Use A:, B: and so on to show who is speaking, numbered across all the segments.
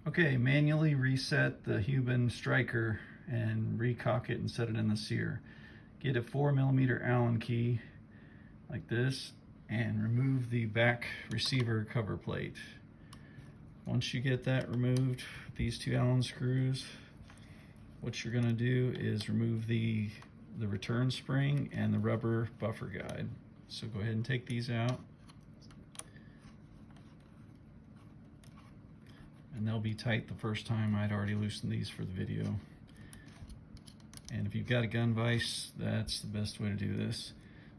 A: Okay, manually reset the Huben striker and recock it and set it in the sear. Get a 4mm Allen key like this and remove the back receiver cover plate. Once you get that removed, these two Allen screws, what you're going to do is remove the return spring and the rubber buffer guide. So go ahead and take these out. And they'll be tight the first time. I'd already loosened these for the video. And if you've got a gun vise, that's the best way to do this.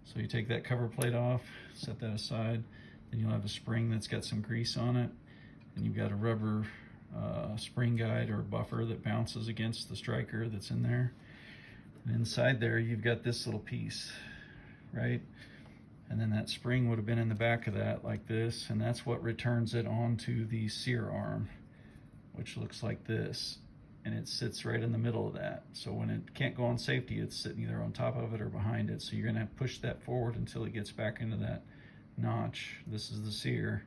A: So you take that cover plate off, set that aside, then you'll have a spring that's got some grease on it, and you've got a rubber spring guide or buffer that bounces against the striker that's in there. And inside there you've got this little piece, right? And then that spring would have been in the back of that like this, and that's what returns it onto the sear arm, which looks like this, and it sits right in the middle of that. So when it can't go on safety, it's sitting either on top of it or behind it. So you're gonna push that forward until it gets back into that notch. This is the sear.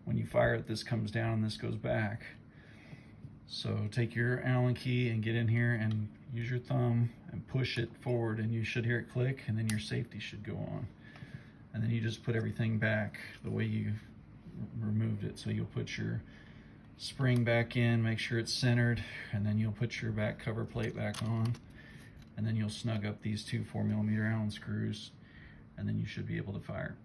A: When you fire it, this comes down and this goes back. So take your Allen key and get in here and use your thumb and push it forward, and you should hear it click, and then your safety should go on. And then you just put everything back the way you removed it. So you'll put your spring back in, make sure it's centered, and then you'll put your back cover plate back on, and then you'll snug up these two 4mm Allen screws, and then you should be able to fire.